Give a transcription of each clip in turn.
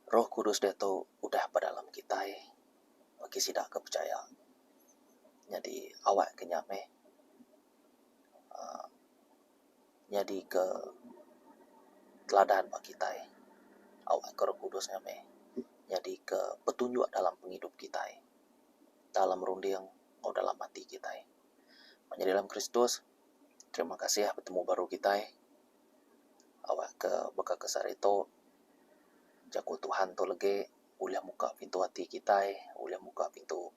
Roh Kudus dia tu udah pada dalam kita bagi sidak kepercaya. Jadi awak kenyame jadi ke teladan bagi kita awak ke Roh Kudus nyame jadi ke petunjuk dalam penghidup kita dalam runding atau dalam hati kita menjadi dalam Kristus. Terima kasih ya bertemu baru kita awak ke beka kesar itu jago Tuhan tu lagi uliah muka pintu hati kita uliah muka pintu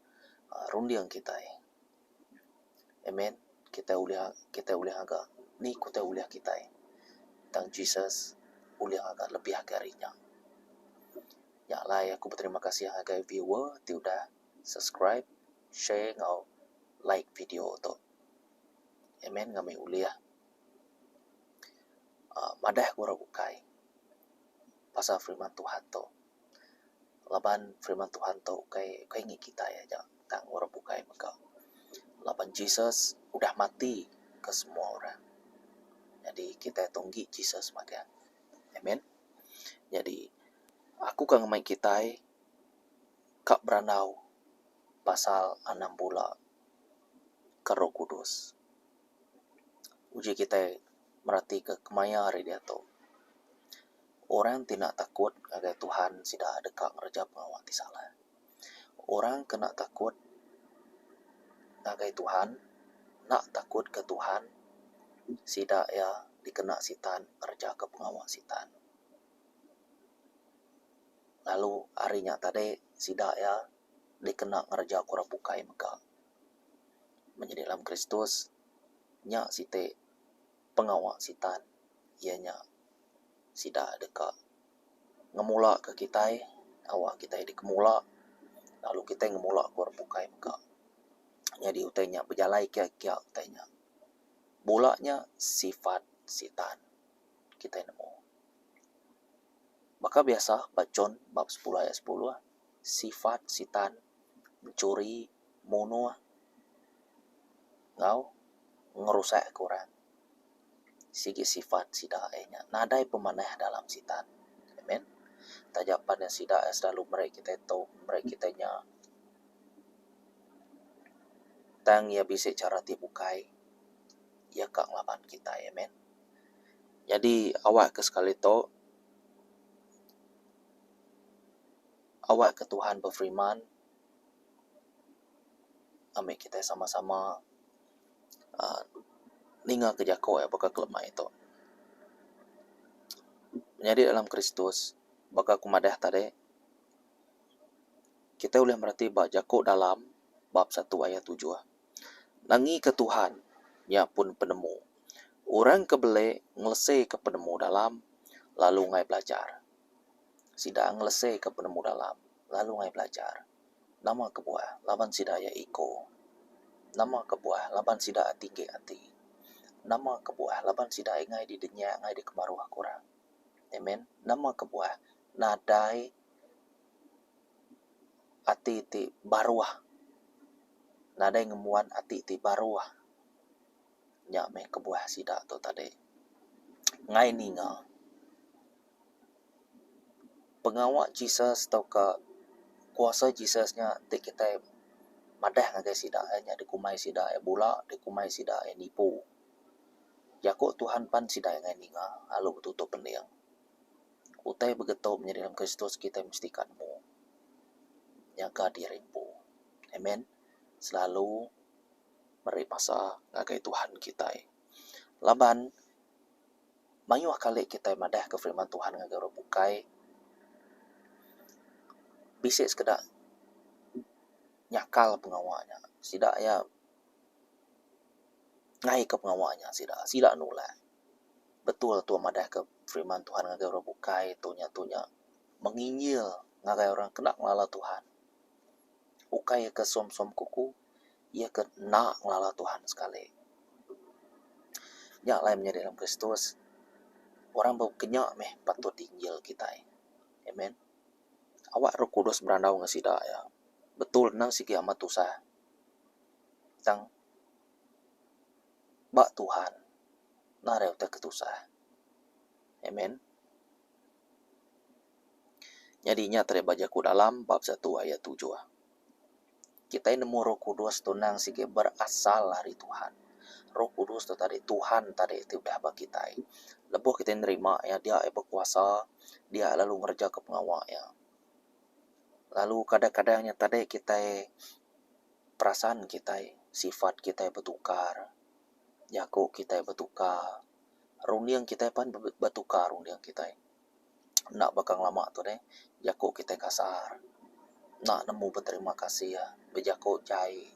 runding kita amen. Kita uliah agak ni kita uliah kita tentang Jesus uliah agak lebih agarinya ya lah. Aku berterima kasih agak viewer ti udah subscribe share ngau like video tu amen. Kami uliah madah gua bukai pasal firman Tuhan tu laban firman Tuhan tu kai ngi kita ya tang gua bukai maka laban Jesus udah mati ke semua orang. Jadi kita tunggu Jesus maka amen. Jadi aku kang mai kita kak beranau pasal 6 bulan ke Roh Kudus. Uji kita merhati ke kemaya hari dia tu. Orang tidak takut agar Tuhan sudah dekat ngerja pengawati salah. Orang kena takut agar Tuhan, nak takut ke Tuhan, sidak ya dikena sitan ngerja ke pengawal sitan. Lalu harinya tadi sidak ya dikena ngerja kurang bukai maka menjadi dalam Kristus nya site pengawal sitan ianya sidak dekat ngemula ke kita awak kita dikemula lalu kita ngemula kurang bukai maka jadi utainya berjalai kia-kia utainya bolanya sifat sitan kita nemu maka biasa bacon bab 10 ayat 10 sifat sitan mencuri mono ngau ngerusak kurang sigi sifat sidaenya nadai pemanah dalam sitan amen. Tajapan yang sidak selalu mereka kita tahu mereka kitanya tang ya bisa cara dibukai ya kak laban kita amen. Jadi awak ke sekali to awak ke Tuhan berfirman ambil kita sama-sama ninga ke jako ya baka kelemah itu menjadi dalam Kristus baka kumadah tadi kita boleh merhati bab jako dalam bab 1 ayat 7 nangi ke Tuhan ya pun penemu orang kebele ngelese ke penemu dalam lalu ngai belajar sida ngelese ke penemu dalam lalu ngai belajar nama kebuah laban sida ya iko nama kebuah laban sida tinggi hati nama kebuah laban sida ngai di dunia ngai di kemaruah kurang amen. Nama kebuah nadai ati ti baruah nadai ngemuan ati ti baruah nya me kebuah sida tu tadi ngai ninga pengawak Jesus atau ke kuasa Jesusnya ti kita madah ngagai sida nya dikumai sida bula dikumai sida nipu jako Tuhan pan sida ngai ninga lalu tutup pendiang utai begitu menjadi dalam Kristus kita mestikanmu jaga dirimu amen. Selalu meri masa ngagai Tuhan kita laban mayuh kali kita madah ke firman Tuhan ngagai bukai bisa sekedar nyakal pengawalnya sidak ya ngai ke pengawalnya sidak nulai betul tu madah ke firman Tuhan ngagai bukai tunya menginyil ngagai orang kena ngelala Tuhan ukai ke som-som kuku ia ke nak ngelala Tuhan sekali nya lain menjadi dalam Kristus orang bau kenyak meh patut diinjil kita amen. Awak Roh Kudus berandau ngasida ya betul nang sigi amat usah tang bak Tuhan nareu teh ketusah amen. Jadinya terbaca ku dalam bab 1 ayat 7. Kita nemu Roh Kudus tunang sige berasal dari Tuhan. Roh Kudus tu tadi Tuhan tadi itu udah bagi kita. Lebuh kita nerima ya, dia berkuasa, dia lalu ngerja ke pengawal ya. Lalu kadang-kadangnya tadi kita perasaan kita, sifat kita bertukar, jago kita bertukar, rundiang kita pun bertukar rundiang kita. Nak bakal lama tu deh, jago kita kasar, nak nemu berterima kasih ya, berjago jai.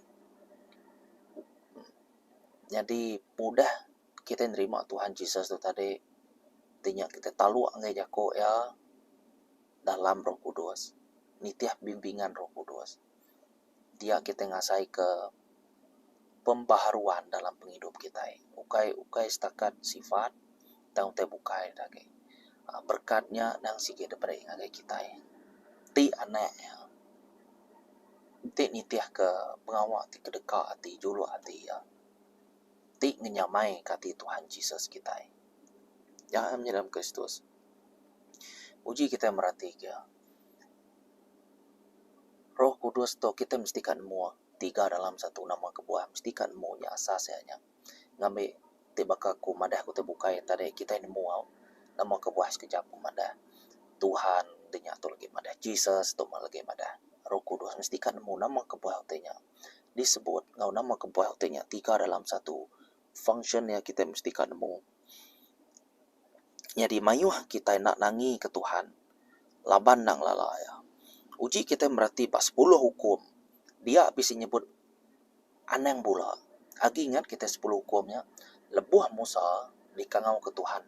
Jadi mudah kita nerima Tuhan Yesus tu tadi, tinya kita talu ngai jago ya dalam Roh Kudus, nitiah bimbingan Roh Kudus. Dia kita ngasai ke pembaharuan dalam penghidup kita. Ukai setakat sifat, tang te bukai dake. Berkatnya nang sige daripada ngagai kita. Ti anak ya. Ti nitiah ke pengawal ti kedeka ati julu ati ya. Ti ngenyamai kati Tuhan Yesus kita. Ya dalam Kristus. Uji kita merhati ya. Roh Kudus tu kita mestikan mua 3 dalam 1 nama kebuah, mestikan muanya asasnya. Ngambil tibaka ku madah ku terbuka tadi kita nemu nama kebuah sekejap ku madah. Tuhan dinya tu lagi madah, Jesus tu lagi madah. Roh Kudus mestikan nemu nama kebuah utenya. Disebut ngau nama kebuah utenya 3 dalam 1. Function yang kita mestikan nemu. Jadi mayuh kita nak nangi ke Tuhan. Laban nang lalaya. Uji kita merhati pas 10 hukum. Dia bisa nyebut anang pula. Agi ingat kita 10 hukumnya. Lebuh Musa dikangau ke Tuhan.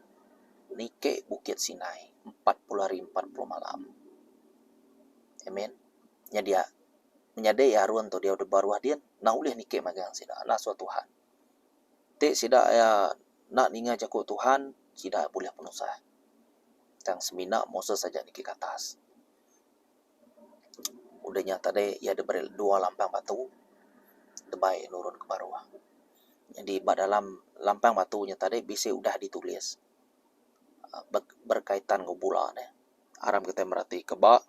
Nike Bukit Sinai 40 hari 40 malam. Amen. Dia menyadai haruan tu dia udah baru hadian. Nak ulih nike magang sida. Nak suatu Tuhan. Te sida ya nak ninga jago Tuhan. Sida boleh penusah. Tang semina Moses saja nike ke atas. Udahnya tadi ya ada 2 lampang batu. Tebai nurun ke bawah. Jadi dalam lampang batunya tadi bisa udah ditulis berkaitan ngobula deh. Aram kita merhati keba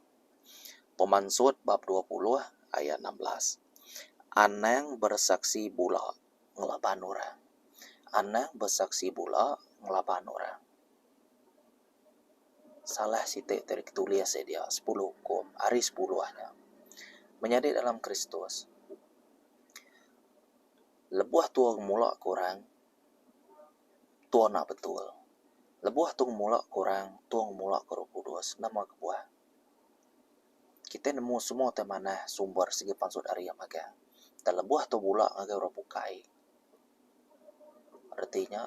Pemansut bab 20 ayat 16. Anang bersaksi bula ngelaban orang. Anang bersaksi bula ngelaban orang. Salah sitik dari tulis dia 10 hukum hari 10-nya. Menjadi dalam Kristus. Lebuh tua mula kurang tua nak betul. Lebuh tua mula kurang tua mula ke Roh Kudus nama kebuah. Kita nemu semua temana sumber segi pansut ari yang maga. Dan lebuh tu bula ngagai orang bukai. Artinya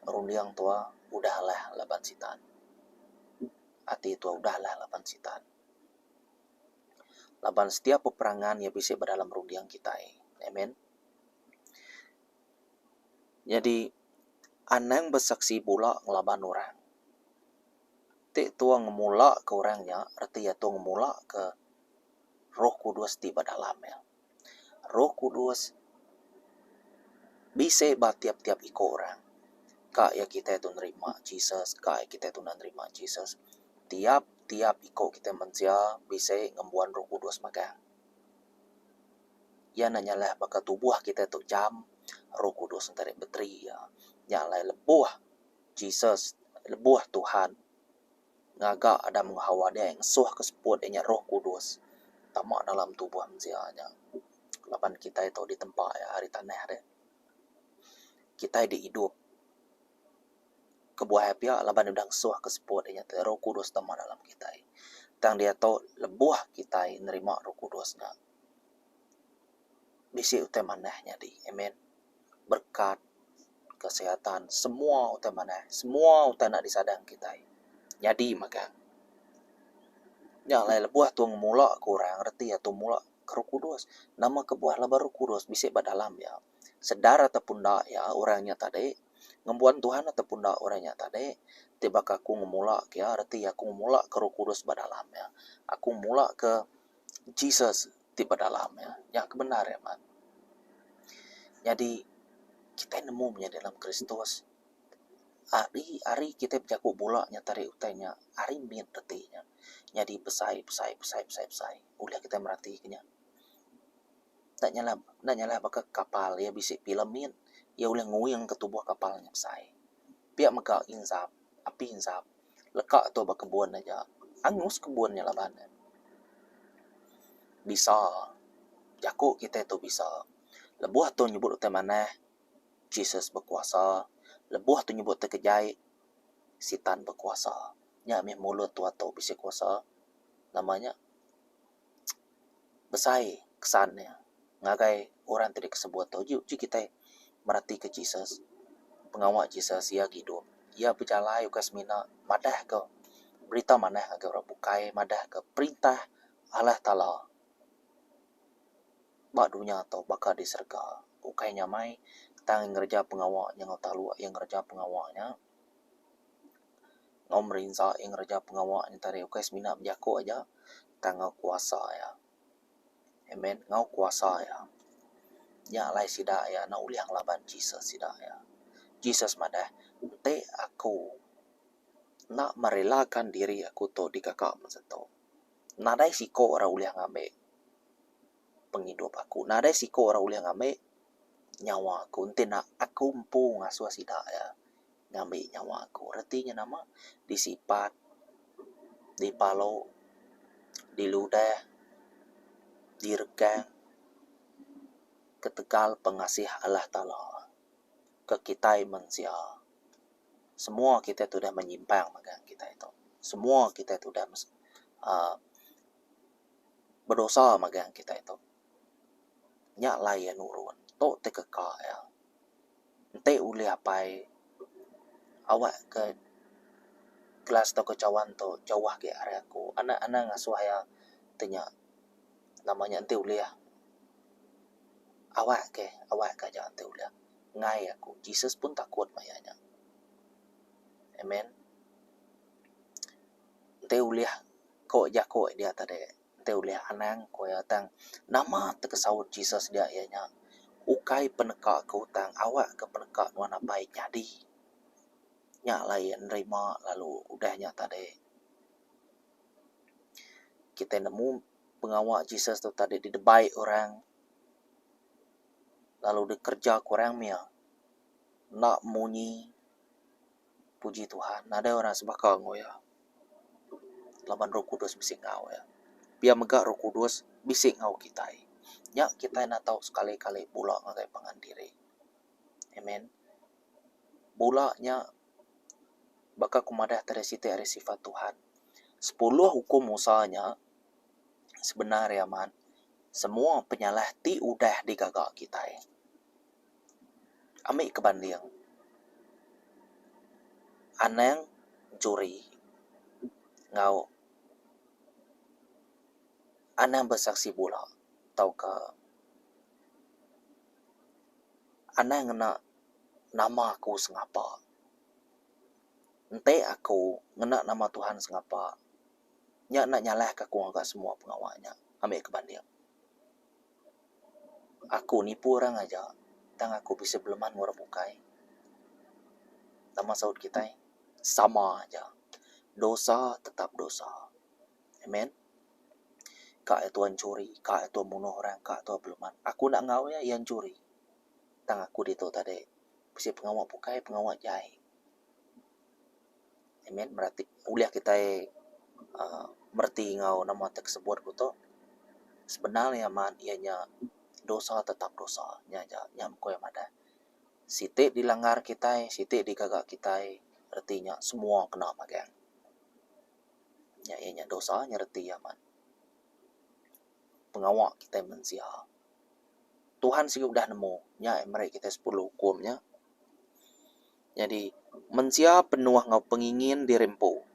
rundiang tua udahlah laban sitan. Ati tua udahlah laban sitan. Laban setiap peperangan yang bisa berdalam rundiang kita. Amen. Jadi anang bersaksi bula ngelaban orang. Tik tua ngemula ke orangnya, artinya tua ngemula ke Roh Kudus tiba dalamnya. Roh Kudus bisa tiap-tiap iko orang. Kak ya kita itu nerima Jesus, kak ya kita itu nerima Jesus. Tiap iko kita manusia bisa ngembuan Roh Kudus magang. Ya nanyalah baka tubuh kita itu jam Roh Kudus antara beteri ya. Nyalai lebuh Jesus, lebuh Tuhan. Ngaga ada menghawa dia yang suh keseput nya Roh Kudus. Tamak dalam tubuh manusianya. Laban kita itu di tempat ya hari tanah deh. Kita di hidup. Kebuah pia laban udang suh keseput nya Roh Kudus tamak dalam kita. Tang dia tahu lebuh kita nerima Roh Kudusnya. Bisi utemanahnya di. Amen. Berkat kesehatan semua utemanah, semua utana disadang kita. Jadi maka nyalai lebuah tuang mula kurang reti atau mula ke Roh Kudus. Nama kebuah lebar Roh Kudus bisa berdalam ya. Sedar ataupun tak ya orangnya tadi. Ngembuan Tuhan ataupun tak orangnya tadi. Tiba aku ngemula ya reti aku ngemula ke Roh Kudus berdalam ya. Aku mula ke Jesus tiba dalam ya. Yang kebenar ya man. Jadi kita nemu menjadi dalam Kristus. Ari kita jago bola nya tarik utainya. Ari min retinya. Jadi besai. Ulah kita merhatikannya. Nak nyala baka kapal ya bisik filmin. Ya ulah nguyang ke tubuh kapalnya besai. Pihak maka insap, api insap. Lekak tu berkebun aja. Angus kebunnya laban. Bisa. Jaku kita tu bisa. Lebuh tu nyebut te maneh Jesus berkuasa. Lebuh tu nyebut te kejai Sitan berkuasa. Nya meh mulut tu atau bisa kuasa. Namanya besai kesannya. Ngagai orang tadi kesebut tu ju kita merhati ke Jesus. Pengawal Jesus ia hidup. Ia berjalan ke semina madah ke berita maneh ke orang bukai madah ke perintah Allah Ta'ala. Bak dunia atau bakal di serga. Bukai nyamai tang ngerja pengawal yang talu yang ngerja pengawalnya. Ngau merinsa yang ngerja pengawalnya tadi ukai semina berjaku aja tang ngau kuasa ya. Amen. Ngau kuasa ya. Ya lai sida ya na uliang laban Jesus sida ya. Jesus madah te aku nak merelakan diri aku to di kakak masato. Nadai siko orang uliang ambil penghidup aku. Nadai siko orang uliang ambil nyawa aku. Ente nak aku empu ngasuh sida ya. Ngambil nyawa aku. Artinya nama disipat, dipalo, diludah, diregang, ketegal pengasih Allah Ta'ala. Ke kita manusia. Semua kita tu dah menyimpang magang kita itu. Semua kita tu dah berdosa magang kita itu. Nyak layan urun. Tok te kekak ya. Ente uli apai awak ke kelas to kecawan to jawah ke area aku. Anak-anak ngasuh ya tanya namanya ente uli ya. Awak ke jangan ente uli. Ngai aku. Jesus pun takut mayanya. Amen. Ente uli ko jako dia tadi. Ente uli anang ko ya tang nama terkesaut Jesus dia ianya. Ukai penekak ke hutang awak ke penekak nuana baik jadi. Nyak lain nerima lalu udahnya tadi. Kita nemu pengawal Jesus tu tadi didebai orang. Lalu dikerja kurang mia. Nak munyi puji Tuhan. Ada orang sebakar ngau ya. Laban Roh Kudus bisik ngau ya. Biar megak Roh Kudus bisik ngau kita. Nyak kita nak tahu sekali-kali pula ngagai pangan diri. Amen. Bulaknya bakal kumadah teresite ari sifat Tuhan. 10 hukum Musanya sebenarnya man semua penyalah ti udah digagak kita. Ambil kebanding. Anang juri ngau anang bersaksi pula tau ke anang ngena nama aku sengapa. Ente aku ngena nama Tuhan sengapa. Nyak nak nyalah ke aku agak semua pengawalnya. Ambil kebanding. Aku nipu orang aja. Tang aku bisa beleman ngorang bukai. Nama saud kita sama aja. Dosa tetap dosa. Amen. Kak itu curi, kak itu bunuh orang, kak itu beleman. Aku nak ngau ya yang curi. Tang aku dito tadi. Bisa pengawal bukai, pengawal jahit. Amen. Berarti uliah kita berarti ngau nama tersebut kuto sebenarnya man ianya dosa tetap dosa nya ko yang ada sitik dilanggar kita sitik digagak kita artinya semua kena magang nya ianya dosa nyerti ya man pengawak kita manusia Tuhan sih udah nemu nya mereka kita 10 hukumnya jadi manusia penuh ngau pengingin dirempu.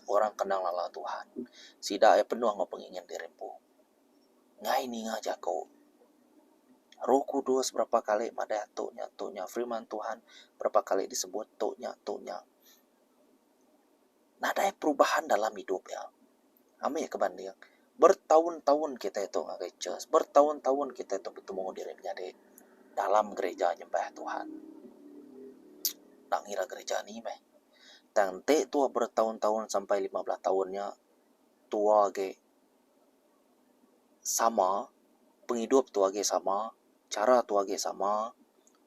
Orang kenal lala Tuhan. Sida penuh ngau pengingin dirempu. Ngai ni ngajak kau. Roh Kudus berapa kali madah tuknya firman Tuhan berapa kali disebut tuknya. Ada perubahan dalam hidup ya. Ambil kebanding. Bertahun-tahun kita itu ngagai church. Bertahun-tahun kita itu bertemu diri menjadi dalam gereja nyembah Tuhan. Nak ngira gereja ni meh. Tang te tua bertahun-tahun sampai 15 tahunnya tua ge sama, penghidup tua ge sama, cara tua ge sama,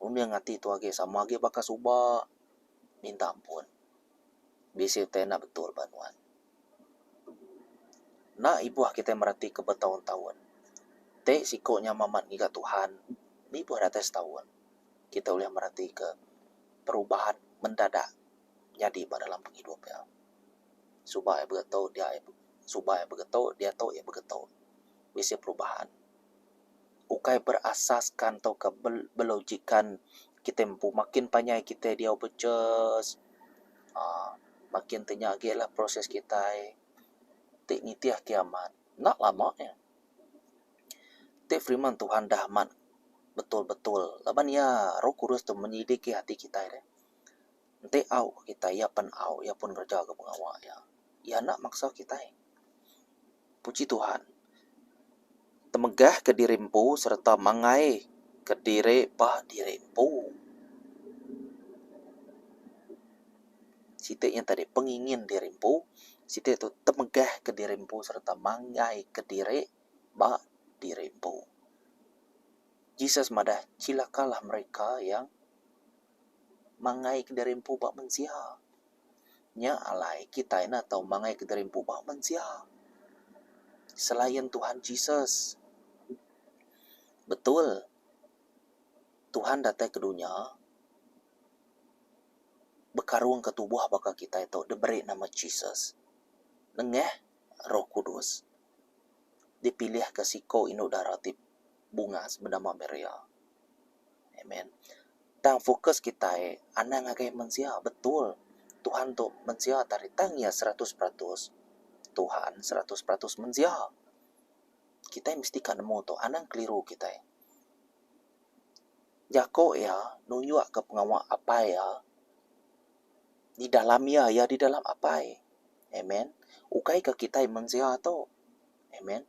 umnya ngati tua ge sama ge baka suba minta ampun. Bisi tena betul banuan. Na ibuah kita merati ke bertahun-tahun. Te sikonya mamat ngiga Tuhan, ibuah atas tahun. Kita boleh merati ke perubahan mendadak jadi dalam penghidup ya. Subaya begetau dia dia tahu ya begetau. Bisa perubahan. Ukai berasaskan atau ke belojikan kita mampu makin panjang kita dia beces. Makin tenyagi lah proses kita. Tik nitiah kiamat. Nak lama ya. Tik firman Tuhan dahman betul-betul. Laban ya Roh Kudus tu menyelidiki hati kita ya. Nanti au kita ya pen au ya pun kerja ke pengawal ya. Ya nak maksa kita. Puji Tuhan. Temegah ke dirimpu serta mangai ke dire bah dirimpu. Sitik yang tadi pengingin dirimpu, sitik itu temegah ke dirimpu serta mangai ke dire bah dirimpu. Jesus madah cilakalah mereka yang mangai ke dirimpu bah mensia. Nya alai kita ina tahu mangai ke dirimpu bah mensia. Selain Tuhan Jesus. Betul. Tuhan datang ke dunia berkarung ke tubuh baka kita itu diberi nama Jesus. Nengeh Roh Kudus. Dipilih ke siko induk daratip bunga bernama Maria. Amen. Tang fokus kita anang agai mensia betul. Tuhan tu mensia tari tang ya 100%. Tuhan 100% mensia. Kita mesti kan nemu tu anang keliru kita. Jako ya nunjuk ke pengawal apa ya di dalam ya di dalam apa amen. Ukai ke kita mensia tu amen.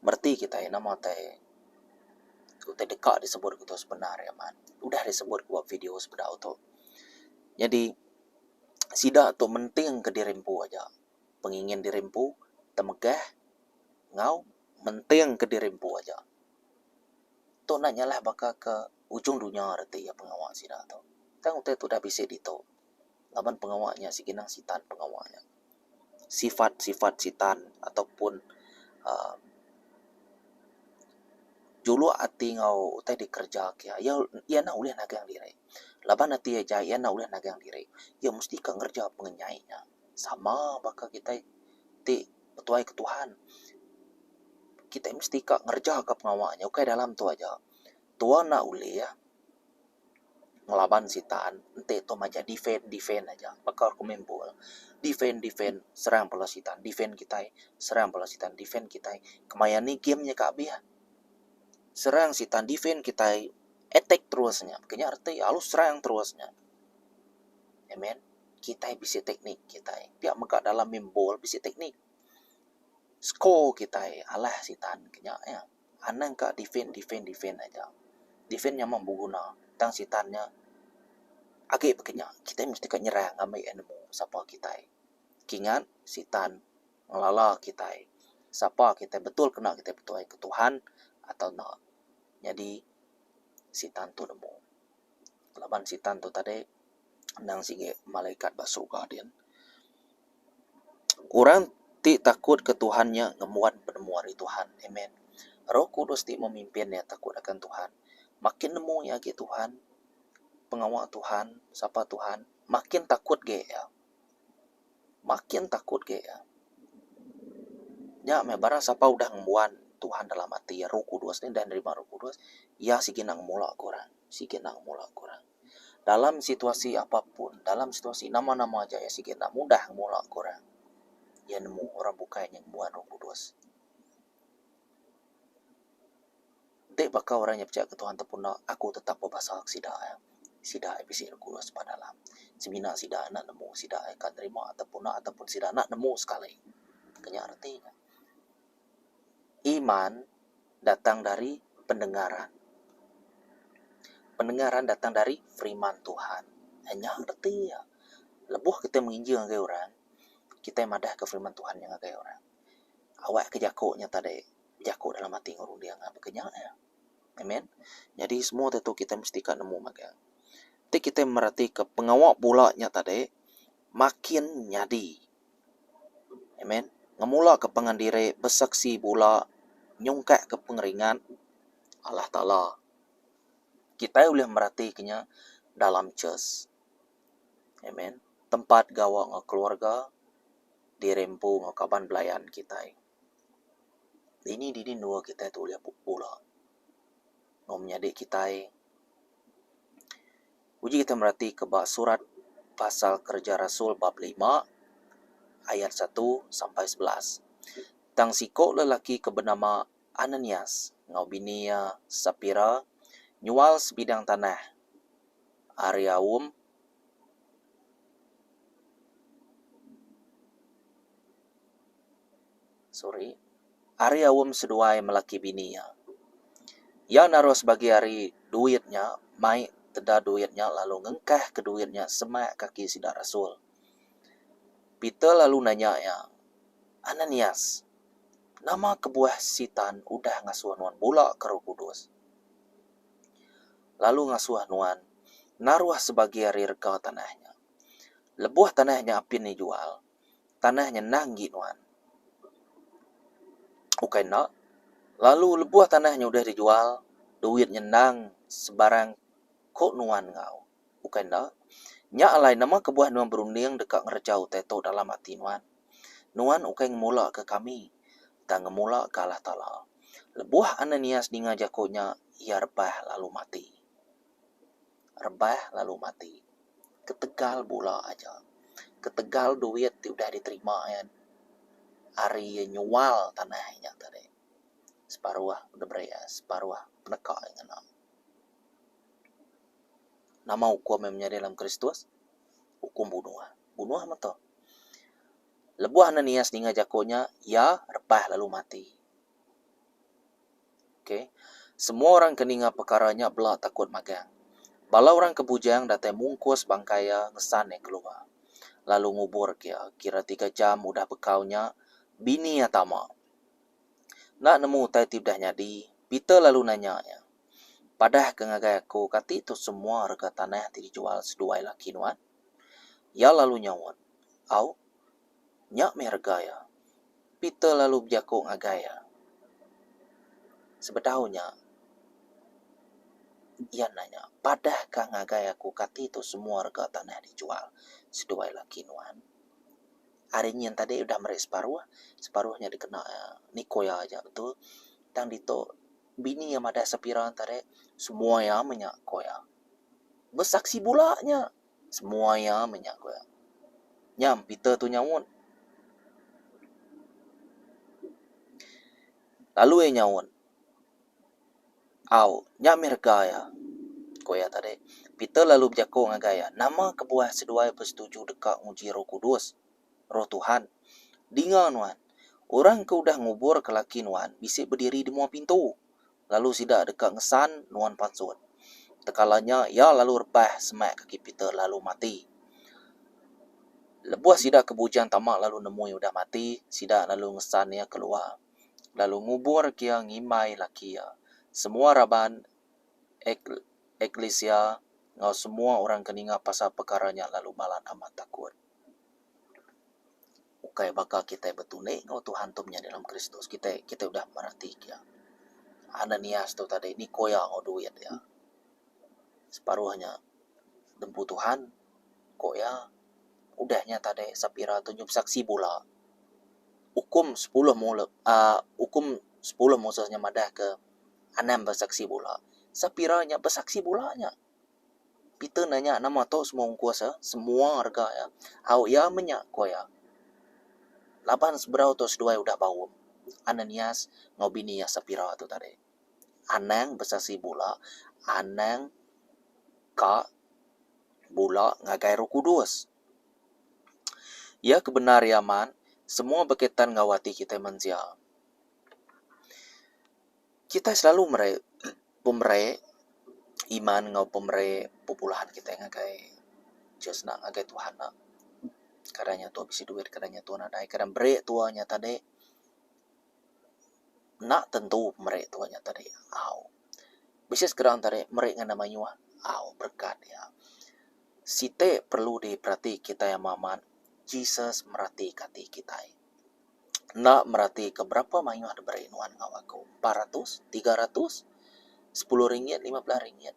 Berarti kita nama teh kita dekat disebut kita sebenarnya man. Udah disebut buat video sebenar tu. Jadi sida tu menting ke dirimpu aja. Pengingin dirimpu, temegah, ngau, menting ke dirimpu aja. Tu nanya lah baka ke ujung dunia arti ya pengawal sida tu. Tang tu dah bisa dito. Laban pengawalnya si ginang sitan pengawalnya. Sifat-sifat sitan ataupun julu ati ngau utai dikerja kia ya na ulih nagang diri. Laban ati aja ya na ulih nagang diri. Ya mesti ka ngerja pengenyainya. Sama baka kita ti betuai ke Tuhan. Kita mesti ka ngerja ke pengawalnya. Ukai dalam tu aja. Tuan na ulih ya. Ngelaban sitaan. Ente tu maja defend aja. Bakal kumempul. Defend. Serang pula sitaan. Defend kita. Serang pula sitaan. Defend kita. Kemayan ni gamenya ka abis ya. Serang sitaan defend kita attack terusnya. Makanya arti halus serang terusnya. Amen. Kita bisa teknik kita. Pihak meka dalam mimbol bisa teknik. Score kita alah sitaan kenya ya. Anang ka defend aja. Defend yang membuguna. Tang sitannya agak bekenya. Kita mesti ka nyerang amai enemu siapa kita. Kingan sitan ngelala kita. Siapa kita betul kena kita betul ke Tuhan atau nak. Jadi sitan tu nemu. Laban sitan tu tadi nang sige malaikat basurga dia. Orang ti takut ke Tuhannya ngemuan penemuan di Tuhan. Amen. Roh Kudus ti memimpinnya takut akan Tuhan. Makin nemu ya ke Tuhan, pengawal Tuhan, siapa Tuhan, makin takut ge ya. Makin takut ge ya. Ya, mebara siapa udah ngemuan Tuhan dalam hati ya Roh Kudus ni dan nerima Roh Kudus, ya siginang mula kurang. Dalam situasi apapun, dalam situasi nama-nama aja ya siginang mudah mula kurang. Ya nemu orang bukan yang muan Roh Kudus. Dek bakal orang yang percaya ke Tuhan tepuna, aku tetap berbahasa sida ya. Sida bisi Roh Kudus pada dalam. Semina sida nak nemu, sida akan terima ataupun sida nak nemu sekali. Kenya artinya. Iman datang dari pendengaran. Pendengaran datang dari firman Tuhan. Hanya arti ya. Lebuh kita menginjil ngagai orang, kita madah ke firman Tuhan yang ngagai orang. Awak ke jakoknya tadi, jakok dalam hati ngurung dia ngapa kenyanya. Amen. Jadi semua itu kita mesti kan nemu magang. Tapi kita merhati ke pengawak bulanya tadi, makin nyadi. Amen. Ngemula ke pengandire, bersaksi bula, nyungkak ke pengeringan, Allah Ta'ala. Kita boleh merhatikannya dalam church. Amen. Tempat gawa ng keluarga, dirempu ng kaban belayan kita. Ini dua kita itu boleh pula. Nomnya dek kita. Uji kita merhati ke surat pasal kerja Rasul bab 5 ayat 1 sampai 11. Tang siko lelaki bernama Ananias, ngau binia Sapira, nyual sebidang tanah Ariaum seduai melaki binia. Ya naruh sebagai hari duitnya, mai teda duitnya, lalu ngengkah ke duitnya semak kaki sidak Rasul. Peter lalu nanya ya, Ananias, nama kebuah sitan udah ngasuh nuan bola ke Roh Kudus. Lalu ngasuh nuan, naruh sebagai hari rega tanahnya. Lebuah tanahnya apin ni jual, tanahnya nanggi nuan. Bukan nak. Lalu lebuah tanahnya udah dijual, duitnya nang sebarang kok nuan ngau. Bukan tak? Nya alai nama kebuah nuan berunding dekat ngerjau teto dalam hati nuan. Nuan ukai ngemula ke kami, dan ngemula ke Allah Ta'ala. Lebuah Ananias dinga jakonya, ia rebah lalu mati. Rebah lalu mati. Ketegal bola aja. Ketegal duit udah diterima ya. Ari nyual tanahnya tadi. Separuh udah beria, separuh penekak yang kena. Nama hukum yang menjadi dalam Kristus, hukum bunuh. Bunuh mata. Lebuah Ananias dengan jakonya, ya rebah lalu mati. Okay. Semua orang keninga perkaranya belah takut magang. Bala orang kebujang datang mungkus bangkaya ngesan yang keluar. Lalu ngubur kira 3 jam udah bekaunya, bini ya tama. Nak nemu taitib dah nyadi, Peter lalu nanya ya. Padah kengagai aku kati itu semua harga tanah dijual seduai laki nuan. Ya lalu nyawan. Au, nyak merga ya. Peter lalu berjakuk ngagaya. Sebetaunya, ia nanya, padah kengagai aku kati itu semua harga tanah dijual seduai laki nuan. Harinya yang tadi udah meres separuhnya dikena Nikoya aja betul. Dan dito bini yang ada sepiran tadi semua yang menyak koya. Bersaksi bulanya semua yang menyak koya. Nyam Peter tu nyawon. Lalu nyawon. Au nyak merga ya. Koya tadi. Peter lalu berjakong ngagaya. Nama kebuah seduai bersetuju dekat nguji Roh Kudus. Roh Tuhan. Dengar nuan. Orang ke udah ngubur ke laki nuan, bisik berdiri di muat pintu. Lalu sidak dekat ngesan nuan pansut. Tekalanya, ya lalu rebah semak kaki Peter lalu mati. Lebuah sidak kebujan tamak lalu nemu udah mati, sidak lalu ngesan ya keluar. Lalu ngubur kia ngimai laki ya. Semua raban eklesia, ngau semua orang keninga pasal perkaranya lalu malan amat takut. Ukai bakal kita betune ngau Tuhan tumnya dalam Kristus. Kita udah merhati ya. Ananias tu tadi Nikoya ngau duit ya. Separuhnya dempu Tuhan kok ya udahnya tadi Sapira tunjuk saksi bola. Hukum 10 mulut hukum 10 musuhnya madah ke 6 bersaksi bola. Sapiranya bersaksi bolanya. Peter nanya nama tu semua kuasa, semua harga ya. Au ya menyak ko ya. Laban seberau tos dua udah bau. Ananias ngobini ya Sapira tu tadi. Anang bersaksi bola, anang ka bola ngagai Roh Kudus. Ya kebenar yaman, semua berkaitan ngawati kita manusia. Kita selalu pemere iman ngau pemere populahan kita ngagai just nak ngagai Tuhan nak. kadanya tua bisi duit, kadanya tua nadai, kadang break tuanya tadi, nak tentu merek tuanya tadi, bisnis kerang tadi, merek dengan namanya, berkat ya. Site perlu diperhati kita yang maman, Jesus merhati kati kita. Nak merhati keberapa mayu ada berinuan ngawaku, 400, 300, 10 ringgit, 15 ringgit.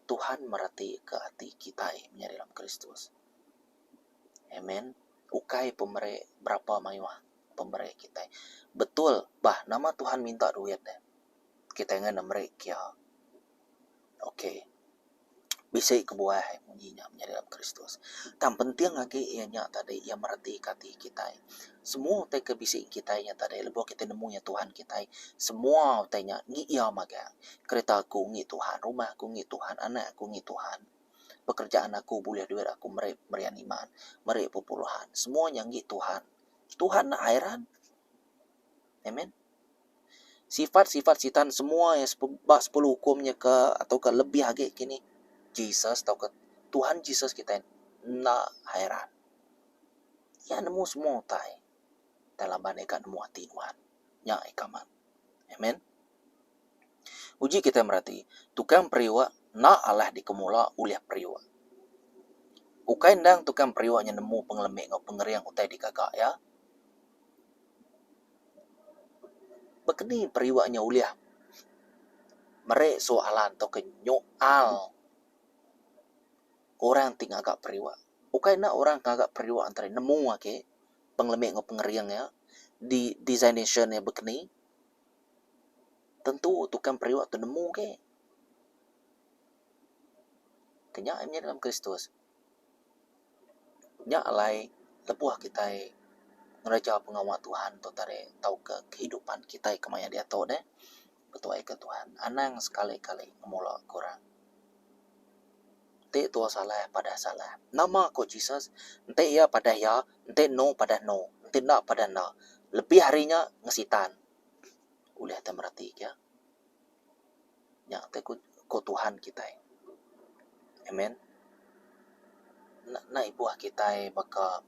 Tuhan merhati ke hati kita menjadi dalam Kristus. Amen. Ukai pemerek berapa mayuah pemerek kita. Betul, nama Tuhan minta duit deh. Kita ingin merek ya. Oke. Bisa kebuah munyinya menjadi dalam Kristus. Tan penting lagi ianya tadi ia merhati hati kita. Semua te kebisik kita nya tadi lebih kita nemunya Tuhan kita. Semua tanya ngi ia maga. Kereta aku ngi Tuhan, rumah aku ngi Tuhan, anak aku ngi Tuhan. Pekerjaan aku boleh duit aku merian iman, meri puluhan. Semuanya ngi Tuhan. Tuhan nak airan. Amen. Sifat-sifat sitan semua yang 10 hukumnya ke atau ke lebih lagi kini. Jesus atau ke Tuhan Jesus kita nak hairan. Ya nemu semua tai. Dalam baneka nemu hati Tuhan. Nya ikaman. Amen. Uji kita merhati. Tukang periwa nak Allah dikemula uliah periwa. Ukai ndang tukang periwanya nemu penglemek ngau pengeriang utai di kakak ya. Begini periwanya uliah. Merek soalan atau kenyoal. Orang tinggal agak periwa. Ukai nak orang agak periwa antara nemu ake penglemek ngau pengeriang ya. Di designation ya begini. Tentu tukang periwa tu nemu ke. Kenyaknya dalam Kristus. Nyak alai lepuh kita ngeraja pengawal Tuhan tu tare tahu ke kehidupan kita kemaya dia tahu deh. Betul ke Tuhan. Anang sekali-kali ngemula kurang. Ente tua salah pada salah. Nama aku Jesus. Ente ya pada ya. Ente no pada no. Ente nak pada na. Lebih harinya ngesitan. Uliah kita merhati ya. Ya, ente ku Tuhan kita. Amen. Na ibu kita baka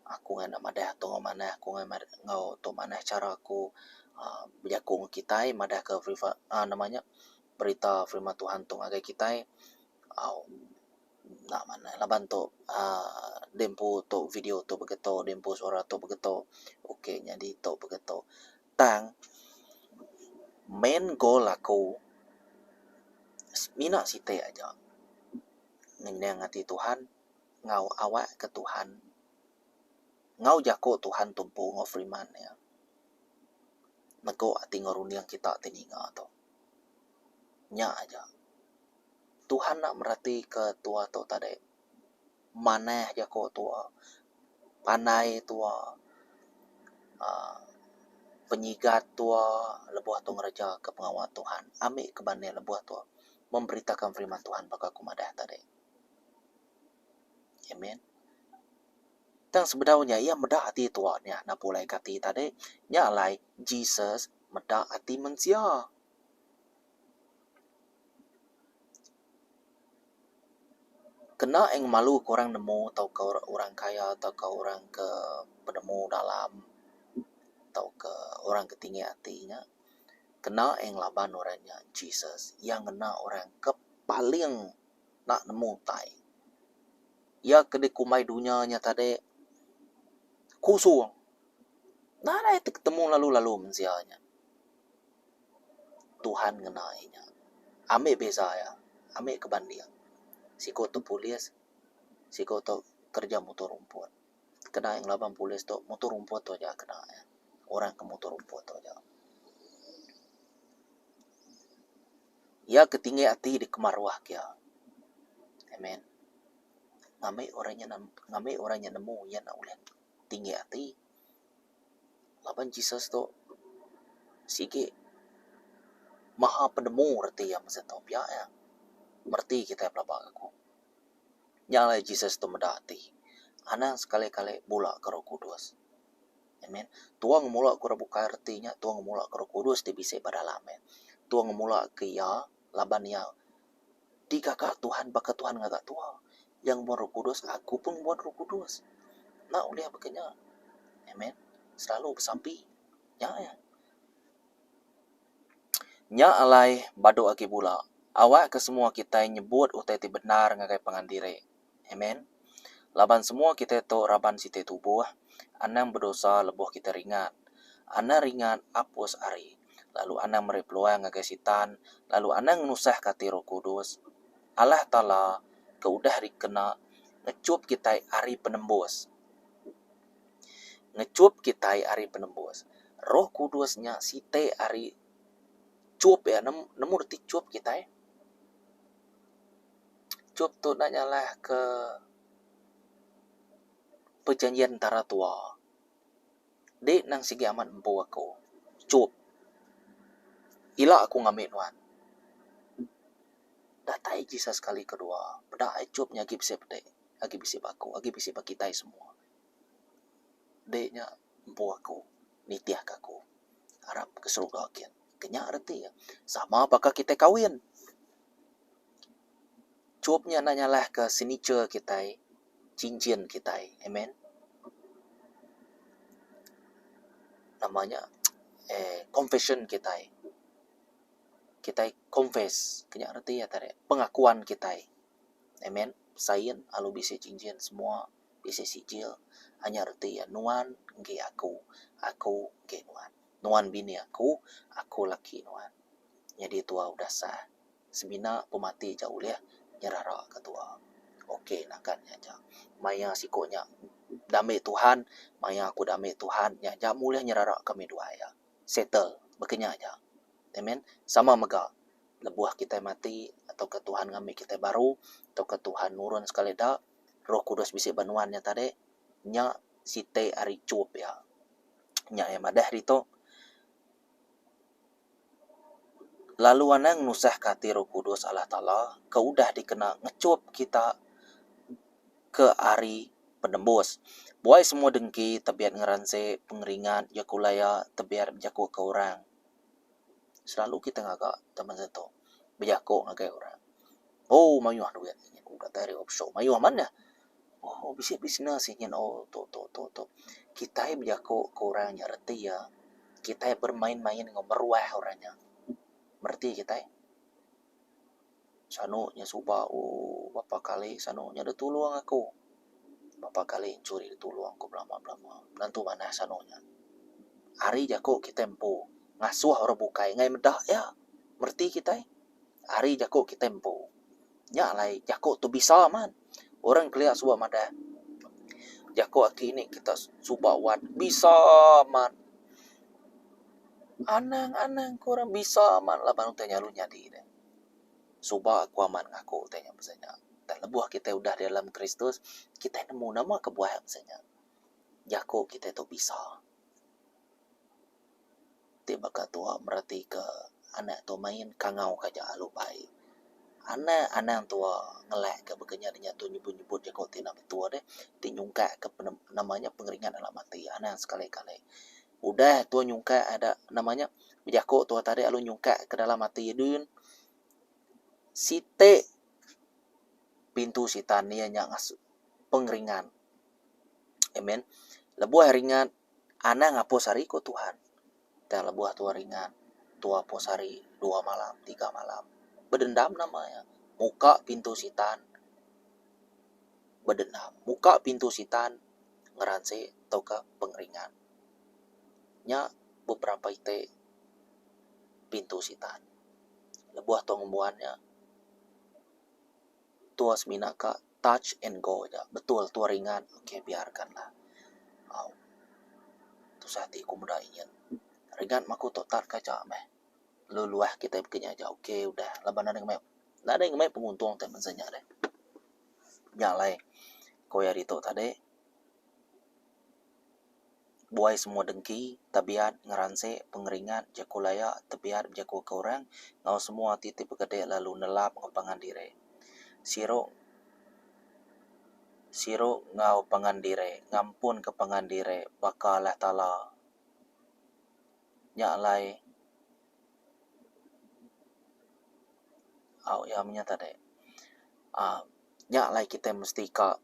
aku ngana madah tu mana aku ngau tu mana cara aku berjakung kita madah ke namanya berita firman Tuhan tu ngagai kita nak mana laban tu dempo tu video tu begitu dempo suara tu begitu okey jadi tu begitu tang main goal aku mina site aja ngendang hati Tuhan ngau awak ke Tuhan ngau jako Tuhan tumpu ngau firman ya nego ati ngoruniang kita teninga tu nya aja Tuhan nak merhati ke tua tu tadi mana jako tua panai tua penyigat tua lebuah tu ngeraja ke pengawal Tuhan ambil kebannya lebuah tu memberitakan firman Tuhan baka kumadah tadi amen. Dan sebenarnya ia medah hati tuanya na pulai kati tadi nya alai Jesus medah hati manusia. Kena yang malu korang nemu atau ke orang kaya atau ke orang ke penemu dalam atau ke orang ketinggi hatinya. Kena yang laban orangnya Jesus yang kena orang ke paling nak nemu tai. Ya kedai kumai dunianya tadi kusung. Nah ada itu ketemu lalu-lalu mensianya. Tuhan kenainya. Ambil beza ya. Ambil kebandian. Siko tu polis. Siko tu kerja motor rumput. Kena yang laban polis tu motor rumput tu aja kena ya. Orang ke motor rumput tu aja. Ya ketinggi hati di kemarwah kia. Amen. Ngambil orangnya nemu ya nak ulen tinggi hati. Laban Jesus tu sikit maha penemu reti yang masa tahu pia ya. Merti kita pelabak aku. Nyala Jesus tu mendati. Anak sekali-kali bola ke Roh Kudus. Amen. Tuang mula ke buka artinya tuang mula ke Roh Kudus di bisa pada lama. Tuang mula ke ya laban ya. Di kakak Tuhan baka Tuhan ngagak tua. Yang buat Roh Kudus, aku pun buat Roh Kudus. Nah, uliah begini. Amen. Selalu bersampi. Ya. Nya alai bado agi bula. Awak ke semua kita nyebut utai ti benar ngagai pangandire. Amen. Laban semua kita to raban site tubuh. Anang berdosa lebuh kita ringan. Ana ringan apus ari. Lalu anang mereploa ngagai sitan. Lalu anang nusah kati Roh Kudus. Allah Ta'ala keudah dikena ngecup kita ari penembus. Ngecup kita ari penembus. Roh Kudusnya site ari cup ya, nemu detik cup kita. Cup tu nanya lah ke perjanjian antara tua. Dek nang sigi amat empu aku. Cup. Ila aku ngambil nuan. Datai jisa sekali kedua. Pedai cupnya agi bisa pedek. Agi bisa baku. Agi bisa bagi kita semua. Deknya empu aku. Nitiah aku. Harap ke surga kian. Kenyak arti ya. Sama apakah kita kawin. Cupnya nanya lah ke signature kita. Cincin kita. Amen. Namanya confession kita. Kita confess. Kenyak arti ya tadi. Pengakuan kita. Amen. Sayin alu bisa cincin semua. Bisa sijil. Hanya arti ya. Nuan nge aku nge nuan. Nuan bini aku laki nuan. Jadi tua udah sah. Semina pemati jauh ya. Nyerara ketua. Oke nakan aja. Maya sikonya damai Tuhan. Maya aku damai Tuhan. Ya mulia nyerara kami dua ya. Settle. Bekenya aja. Amen. Sama mega. Lebuah kita mati. Atau ke Tuhan ngambil kita baru. Atau ke Tuhan nurun sekali dah. Roh Kudus bisa banuannya tadi. Nya site ari cup ya. Nya madah rito. Lalu anang nusah kati Roh Kudus Allah Ta'ala. Keudah dikena ngecup kita ke ari penembus. Buai semua dengki tebiat ngeranse pengeringan jakulaya tebiat berjaku ke orang. Selalu kita ngagak teman satu. Berjaku ngagai orang. Oh, mayuah duit. Udah dari offshore. Mayuah mana? Oh, bisa bisnis ingin. Oh, tuh. Kita berjaku ke orang nyerti ya. Kita bermain-main ngomeruah orangnya. Merti kita Sanonya suba berapa kali sanonya ada tuluang aku. Berapa kali curi tuluang aku belama. Nantu mana sanonya. Hari jako kita empu. Ngasuh orang bukai ngai medah ya. Merti kita Hari jako kita empu. Nya lai jako tu bisa man. Orang kelihat suba madah. Jako aki ini kita suba wat bisa man. Anang korang bisa man lah baru tanya lu nyadi deh. Suba aku aman ngaku tanya misalnya. Dan lebuah kita udah di dalam Kristus, kita nemu nama kebuahan misalnya. Jako kita itu bisa. Tiba tua merati ke anak tu main kangau kaja alupai. Anak tua ngelak ke begenya dia tu nyebut jako tina betua deh. Tinyungka ke namanya pengeringan dalam mati. Anak sekali-kali. Udah tua nyungka ada namanya jako tua tadi alu nyungka ke dalam mati dun. Site pintu sitan niya ngas pengeringan. Amen. Lebuah ringan ana ngapos hari ko Tuhan. Dan lebuah tua ringan. Tua posari 2 malam, 3 malam. Bedendam namanya. Muka pintu sitan. Bedendam. Muka pintu sitan ngeranse atau ke pengeringan. Nya beberapa ite pintu sitan. Lebuah tua ngembuannya. Tua semina ka touch and go aja. Betul tua ringan. Oke biarkanlah. Oh. Tu sati ku muda ingin. Ringan maku total kaca meh. Luluah kita begini aja. Oke udah. Laban ada yang main penguntung teman senya deh. Nyalai. Koya dito tadi. Buai semua dengki, tabiat, ngeranse, pengeringan, jakulaya, tabiat, jaku ke orang, ngau semua titip gede lalu nelap ngepangan dire. Siro ngau pangan dire, ngampun ke pangan dire, bakalah tala. Nyalai. Au ya menyata deh. Nya lai kita mesti ka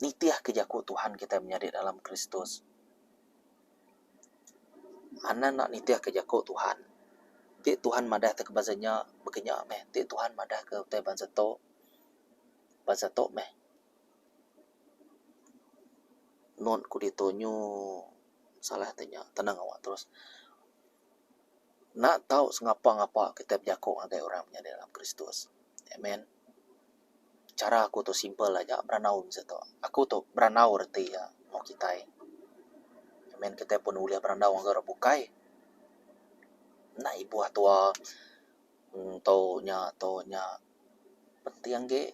nitiah kejaku Tuhan kita menjadi dalam Kristus. Anak nak nitiah kejaku Tuhan. Ti Tuhan madah te kebazanya bekenya meh. Ti Tuhan madah ke te bansa to meh. Non ku ditonyo salah tanya tenang awak terus. Nak tahu ngapa kita berjaku agai orang menjadi dalam Kristus. Amen. Cara aku tu simple aja, beranau misalnya. Aku tu beranau reti ya, mau kita. Amen, kita pun uliah beranau agar bukai. Nah ibu tua, tonya, penting ge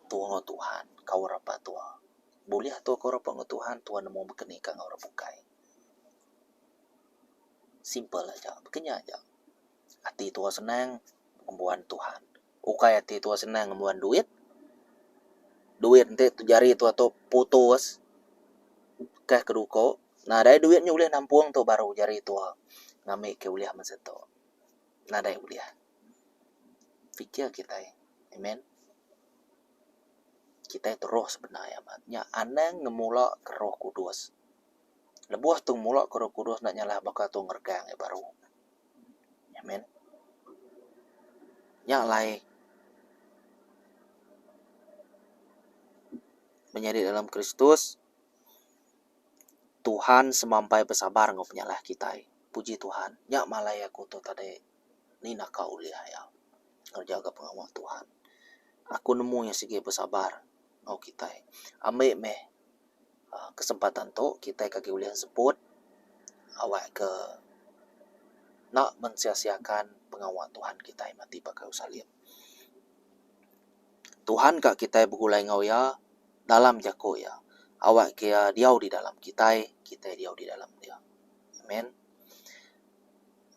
tua Tuhan, kau rapa tua. Boleh tua kau rapa Tuhan, Tuhan mau berkeni kang orang bukai. Simple aja, begini aja. Hati tua senang, membuat Tuhan. Ukai hati tua senang, membuat duit nanti tu jari tu atau putus kah keduko. Nah dari duitnya uliah nampung tu baru jari tu ngambil ke uliah masa tu. Nah dari uliah. Fikir kita, amen. Kita itu roh sebenarnya, nya anang ngemula ke Roh Kudus. Lebuah tu mula ke Roh Kudus nak nyalah bakal tu ngergang baru. Amen. Nya lai menjadi dalam Kristus, Tuhan semampai bersabar ngau penyalah kita. Puji Tuhan. Nya malai aku tu tadi ni nak kau uliah ya. Ngerjaga pengawal Tuhan. Aku nemu yang segi bersabar ngau kita. Ambil meh kesempatan tu kita kaki uliah sebut awak ke nak mensia-siakan pengawal Tuhan kita mati pakai usalim. Tuhan kak kita bergulai ngau ya dalam jako ya. Awak kia diau di dalam kita diau di dalam dia. Amen.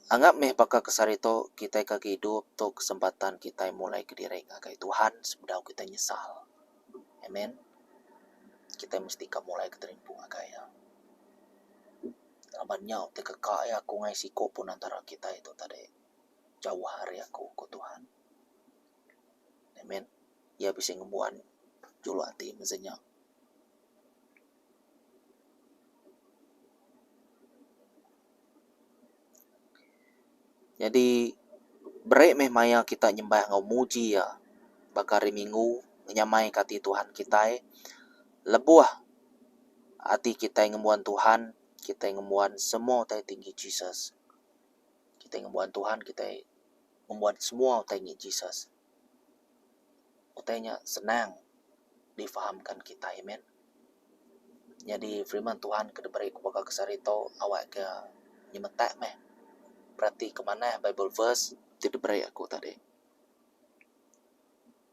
Anggap meh pakai kesarito kita kaki hidup tu kesempatan kita mulai kediri ngagai Tuhan sebelum kita nyesal. Amen. Kita mesti mulai keterimpu ngagai ya. Labannya te kekak ya aku ngai siko pun antara kita itu tadi jauh hari aku ke Tuhan. Amen. Ya bisa ngebuan julu hati misalnya. Jadi berek meh maya kita nyembah ngau muji ya. Bakari minggu nyamai kati Tuhan kita lebuah hati kita ngemuan Tuhan, kita ngemuan semua tai tinggi Jesus. Kita ngemuan Tuhan, kita ngemuan semua tai tinggi Jesus. Utainya senang difahamkan kita, amen. Jadi firman Tuhan kedebari kubaka kesarito awak ke nyemetak meh. Berarti kemana Bible verse tidak beri aku tadi.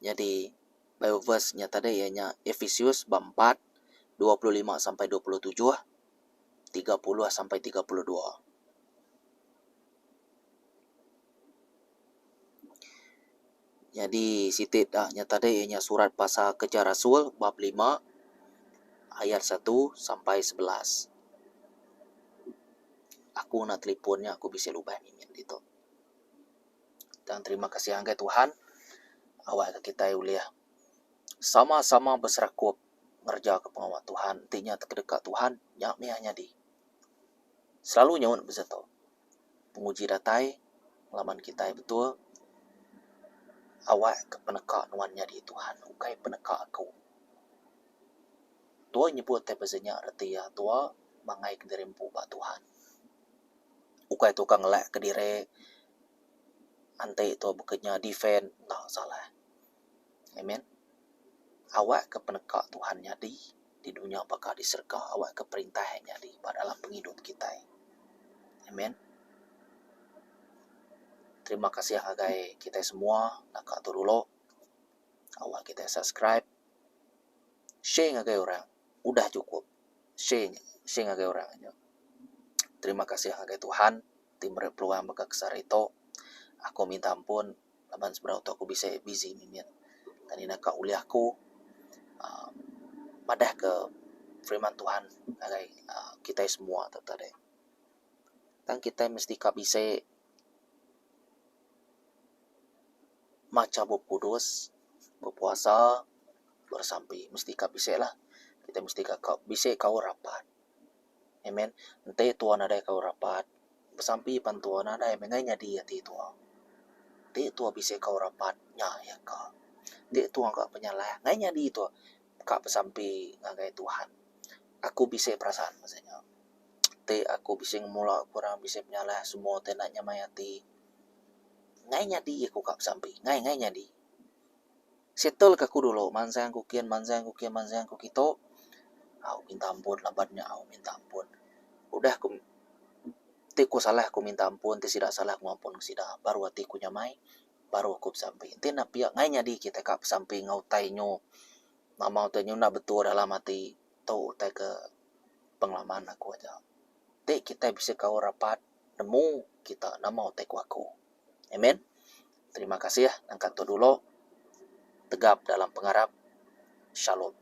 Jadi Bible verse-nya tadi ianya Efesius bab 4 25 sampai 27, 30 sampai 32. Jadi sitit nya tadi ianya surat pasal Kerja Rasul bab 5 ayat 1 sampai 11. Aku nak teleponnya aku bisa lubah mimin gitu. Dan terima kasih angkai Tuhan. Awak kita uliah sama-sama berserakup ngerja ke pengawal Tuhan. Intinya terdekat Tuhan, nyak hanya di. Selalu nyawun bezeto. Penguji datai, laman kita betul. Awak ke peneka nuannya di Tuhan. Ukai peneka aku. Tua nyebut te bezenya arti ya. Tua mangai kederimpu ba Tuhan. Ukai tukang lek kedire. Antai itu bekerja defend. Tak salah. Amen. Awak ke peneka Tuhan nyadi. Di dunia bakal diserka. Awak ke perintahnya di dalam penghidup kita. Amen. Terima kasih agai kita semua. Nak atur dulu. Awak kita subscribe. Share agai orang. Udah cukup. Share agai orang aja. Terima kasih agai Tuhan. Tim peluang baka kesar itu. Aku minta ampun. Laban seberapa aku bisa busy mimin. Dan ini nak uliahku. Madah ke firman Tuhan. Agai kita semua tadi. Dan kita mesti bisa maca Buku Kudus, berpuasa, bersampi mesti ka bise lah, kita mesti ka bise kau rapat. Amen. Ente tuan ada kau rapat bersampi pan tuan ada mengai nyadi ati tua. Te tua bise kau rapat nya ya ka. De tua ka penyalah ngai nyadi tua ka bersampi ngagai Tuhan. Aku bise perasaan maksudnya. Te aku bise mula kurang bise penyalah semua te nak nyamayati. Ngai nyadi aku ka bersampi. Ngai nyadi. Settle ke aku dulu, mansang ku kian, mansang ku kito. Aku minta ampun, labannya aku minta ampun. Udah aku ku salah aku minta ampun, tidak salah aku ampun sida. Baru hatiku nyamai, baru aku bersampai. Ente na pihak ngai nyadi kita kap sampai ngau tainyo. Mama tainyo na betul dalam hati. Tau utai ke pengalaman aku aja. Te kita bisa kau rapat, nemu kita nama utai ku aku. Amen. Terima kasih ya, angkat dulu. Tegap dalam pengharap. Shalom.